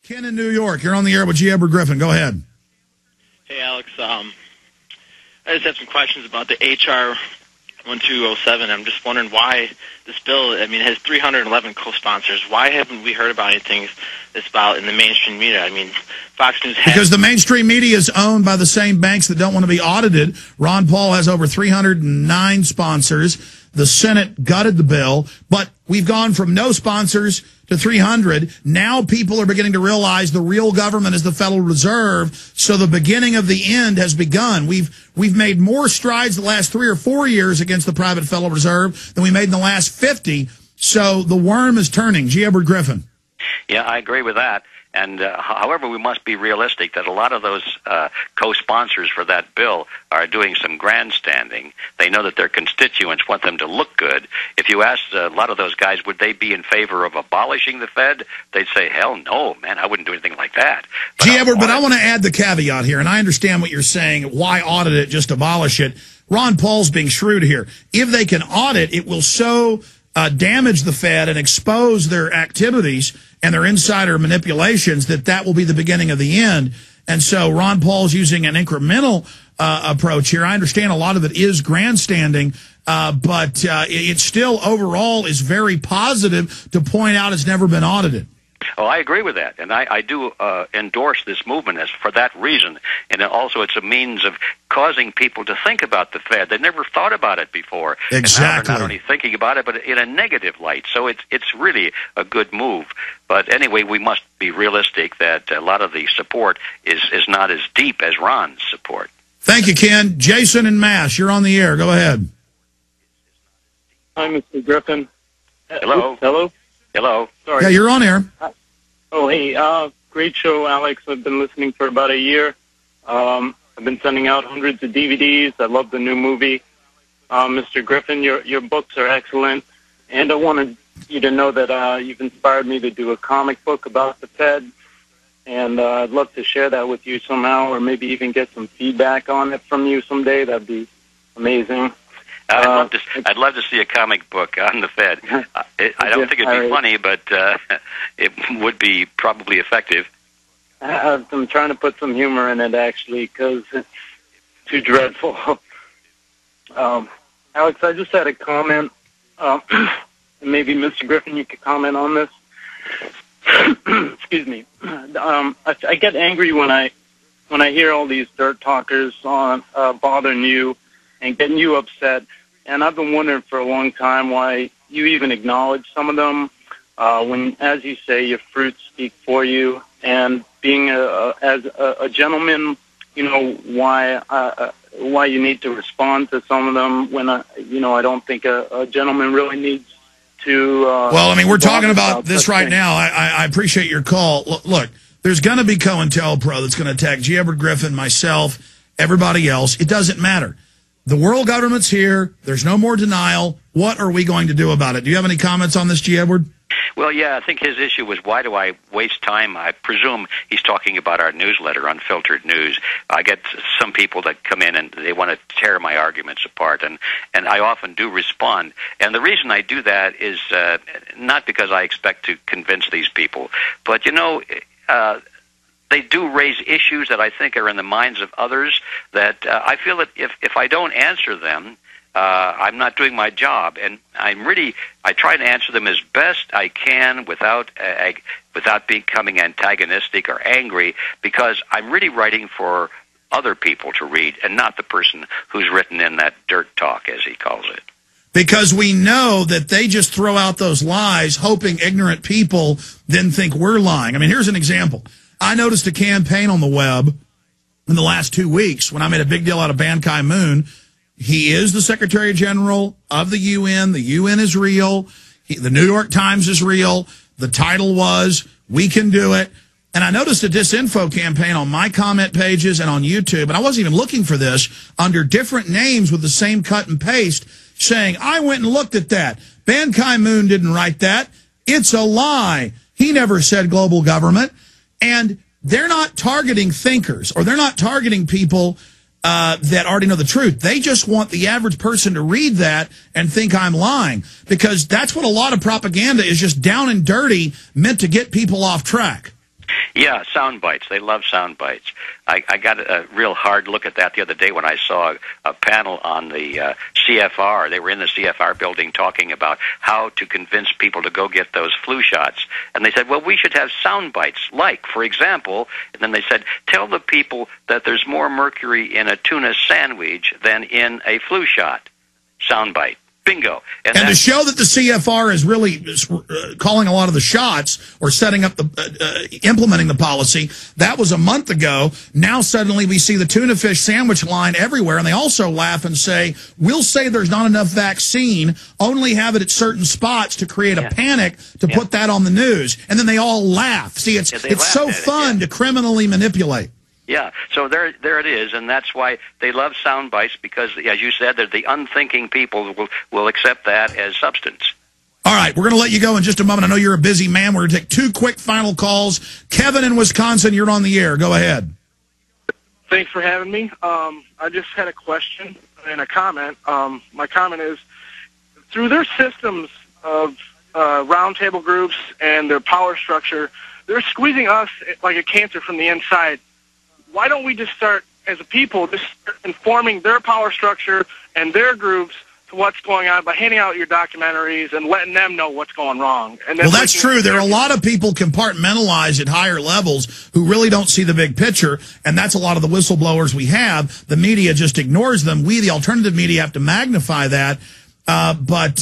Ken in New York, you're on the air with G. Edward Griffin. Go ahead. Hey, Alex. I just have some questions about the H.R. 1207. I'm just wondering why this bill, I mean, it has 311 co-sponsors. Why haven't we heard about anything that's about in the mainstream media? I mean, Fox News has... Because the mainstream media is owned by the same banks that don't want to be audited. Ron Paul has over 309 sponsors. The Senate gutted the bill, but we've gone from no sponsors to 300. Now people are beginning to realize the real government is the Federal Reserve, so the beginning of the end has begun. We've made more strides the last 3 or 4 years against the private Federal Reserve than we made in the last 50, so the worm is turning. G. Edward Griffin. Yeah, I agree with that. And however, we must be realistic that a lot of those co-sponsors for that bill are doing some grandstanding. They know that their constituents want them to look good. If you ask a lot of those guys, would they be in favor of abolishing the Fed? They'd say, hell no, man, I wouldn't do anything like that. G. Edward, but I want to add the caveat here, and I understand what you're saying. Why audit it, just abolish it? Ron Paul's being shrewd here. If they can audit, it will so damage the Fed and expose their activities and their insider manipulations that will be the beginning of the end. And so Ron Paul's using an incremental approach here. I understand a lot of it is grandstanding, but it still overall is very positive to point out it's never been audited. Oh, I agree with that, and I do endorse this movement as for that reason. And also, it's a means of causing people to think about the Fed. They never thought about it before. Exactly. And now they're not only thinking about it, but in a negative light. So it's really a good move. But anyway, we must be realistic that a lot of the support is not as deep as Ron's support. Thank you, Ken. Jason in Mass, you're on the air. Go ahead. Hi, Mr. Griffin. Hello. Hello. Hello. Sorry. Yeah, you're on air. Oh, hey, great show, Alex. I've been listening for about a year. I've been sending out hundreds of DVDs. I love the new movie. Mr. Griffin, your books are excellent. And I wanted you to know that you've inspired me to do a comic book about the Fed. And I'd love to share that with you somehow, or maybe even get some feedback on it from you someday. That'd be amazing. I'd love to see a comic book on the Fed. I don't think it'd be funny, but it would be probably effective. I'm trying to put some humor in it, actually, because it's too dreadful. Alex, I just had a comment. Maybe Mr. Griffin, you could comment on this. Excuse me. I get angry when I hear all these dirt talkers on bothering you and getting you upset. And I've been wondering for a long time why you even acknowledge some of them when, as you say, your fruits speak for you. And being as a gentleman, you know, why you need to respond to some of them when, I don't think a gentleman really needs to... well, I mean, we're talking about this right now. I appreciate your call. Look, there's going to be COINTELPRO that's going to attack G. Edward Griffin, myself, everybody else. It doesn't matter. The world government's here. There's no more denial. What are we going to do about it? Do you have any comments on this, G. Edward? Well, yeah, I think his issue was, why do I waste time? I presume he's talking about our newsletter, Unfiltered News. I get some people that come in and they want to tear my arguments apart, and I often do respond. And the reason I do that is not because I expect to convince these people, but, they do raise issues that I think are in the minds of others that I feel that if I don't answer them, I'm not doing my job. And I try to answer them as best I can without becoming antagonistic or angry, because I'm really writing for other people to read and not the person who's written in that dirt talk, as he calls it. Because we know that they just throw out those lies, hoping ignorant people then think we're lying. I mean, here's an example. I noticed a campaign on the web in the last 2 weeks when I made a big deal out of Ban Ki-moon. He is the Secretary General of the UN. The UN is real. The New York Times is real. The title was, "We Can Do It." And I noticed a disinfo campaign on my comment pages and on YouTube, and I wasn't even looking for this, under different names with the same cut and paste, saying, I went and looked at that. Ban Ki-moon didn't write that. It's a lie. He never said global government. And they're not targeting thinkers, or they're not targeting people that already know the truth. They just want the average person to read that and think I'm lying, because that's what a lot of propaganda is, just down and dirty, meant to get people off track. Yeah, sound bites. They love sound bites. I got a real hard look at that the other day when I saw a panel on the CFR. They were in the CFR building talking about how to convince people to go get those flu shots. And they said, well, we should have sound bites. Like, for example, and then they said, tell the people that there's more mercury in a tuna sandwich than in a flu shot. Sound bite. Bingo. And to show that the CFR is really calling a lot of the shots or setting up the implementing the policy, that was a month ago. Now suddenly we see the tuna fish sandwich line everywhere, and they also laugh and say, we'll say there's not enough vaccine, only have it at certain spots to create a panic to put that on the news. And then they all laugh. See, it's so fun to criminally manipulate. Yeah, so there it is, and that's why they love sound bites, because, as you said, the unthinking people will accept that as substance. All right, we're going to let you go in just a moment. I know you're a busy man. We're going to take 2 quick final calls. Kevin in Wisconsin, you're on the air. Go ahead. Thanks for having me. I just had a question and a comment. My comment is, through their systems of roundtable groups and their power structure, they're squeezing us like a cancer from the inside. Why don't we just start, as a people, just start informing their power structure and their groups to what's going on by handing out your documentaries and letting them know what's going wrong? And then that's true. There are a lot of people compartmentalized at higher levels who really don't see the big picture, and that's a lot of the whistleblowers we have. The media just ignores them. We, the alternative media, have to magnify that. But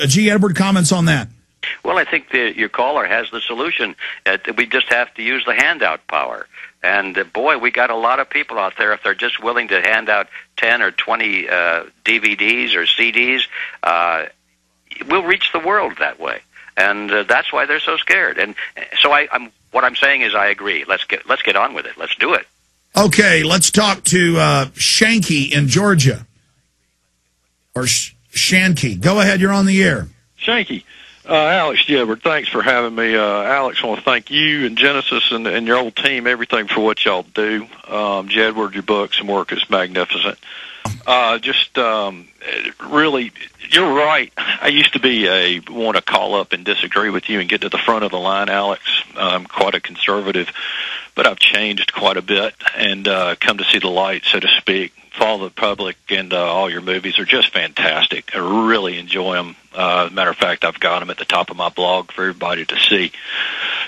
G. Edward, comments on that? Well, I think your caller has the solution. We just have to use the handout power. And, boy, we got a lot of people out there, if they're just willing to hand out 10 or 20 DVDs or CDs, we'll reach the world that way. And that's why they're so scared. And so what I'm saying is I agree. Let's get on with it. Let's do it. Okay, let's talk to Shanky in Georgia. Or Shanky. Go ahead, you're on the air. Shanky. Alex Jedward, thanks for having me. Alex, I want to thank you and Genesis and your whole team, everything for what y'all do. Jedward, your books and work is magnificent. Really, you're right. I used to want to call up and disagree with you and get to the front of the line, Alex. I'm quite a conservative, but I've changed quite a bit and come to see the light, so to speak. Follow the public, and all your movies are just fantastic. I really enjoy them. Matter of fact, I've got them at the top of my blog for everybody to see.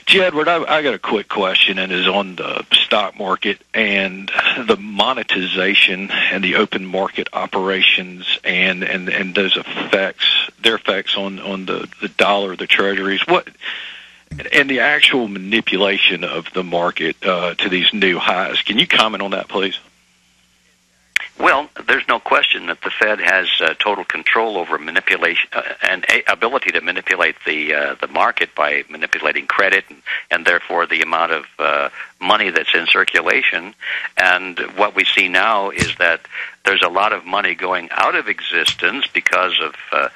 Jedward, I got a quick question, and is on the stock market and the monetization and the open market operations and those effects, their effects on the dollar, the treasuries, and the actual manipulation of the market to these new highs. Can you comment on that, please? Well, there's no question that the Fed has total control over manipulation and ability to manipulate the market by manipulating credit and therefore the amount of money that's in circulation. And what we see now is that there's a lot of money going out of existence because of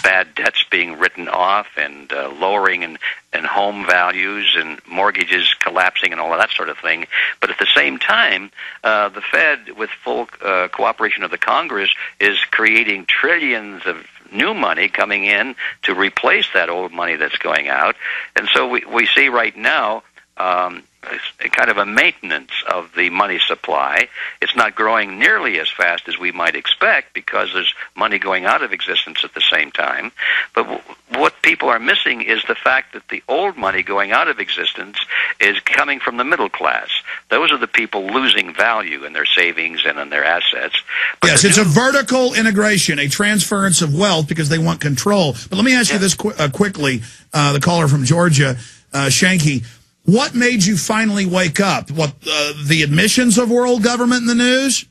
bad debts being written off and lowering and home values and mortgages collapsing and all of that sort of thing. But at the same time, the Fed, with full cooperation of the Congress, is creating trillions of new money coming in to replace that old money that's going out. And so we see right now kind of a maintenance of the money supply. It's not growing nearly as fast as we might expect because there's money going out of existence at the same time. But what people are missing is the fact that the old money going out of existence is coming from the middle class. Those are the people losing value in their savings and in their assets. But yes, it's a vertical integration, a transference of wealth because they want control. But let me ask you this quickly, the caller from Georgia, Shanky. What made you finally wake up? What the admissions of world government in the news?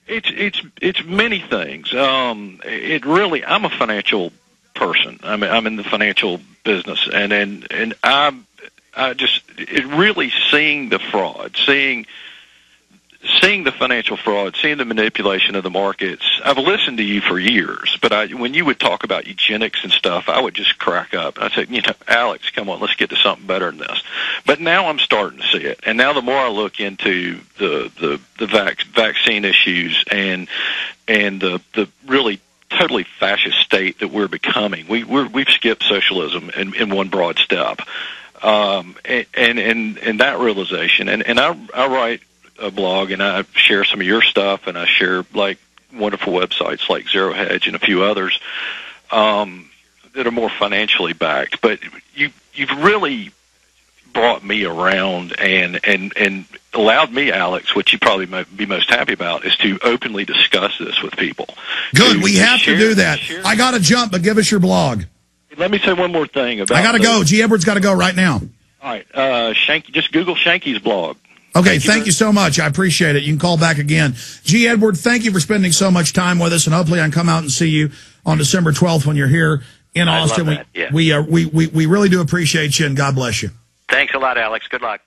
It's many things. It really, I'm a financial person. I'm in the financial business, and I just really seeing the fraud, seeing the financial fraud, seeing the manipulation of the markets. I've listened to you for years, but when you would talk about eugenics and stuff, I would just crack up. I'd say, Alex, come on, let's get to something better than this. But now I'm starting to see it, and now the more I look into the vaccine issues and the really totally fascist state that we're becoming, we've skipped socialism in one broad step. And that realization, and I write a blog, and I share some of your stuff, and I share like wonderful websites like Zero Hedge and a few others that are more financially backed. But you've really brought me around and allowed me, Alex, what you probably might be most happy about, is to openly discuss this with people. Good. We have to do that. I got to jump, but give us your blog. Let me say one more thing about. I got to go. G. Edwards got to go right now. All right. Shanky, just Google Shanky's blog. Okay, thank you so much. I appreciate it. You can call back again. G. Edward, thank you for spending so much time with us, and hopefully I can come out and see you on December 12th when you're here in Austin. Love that. Yeah. We really do appreciate you, and God bless you. Thanks a lot, Alex. Good luck.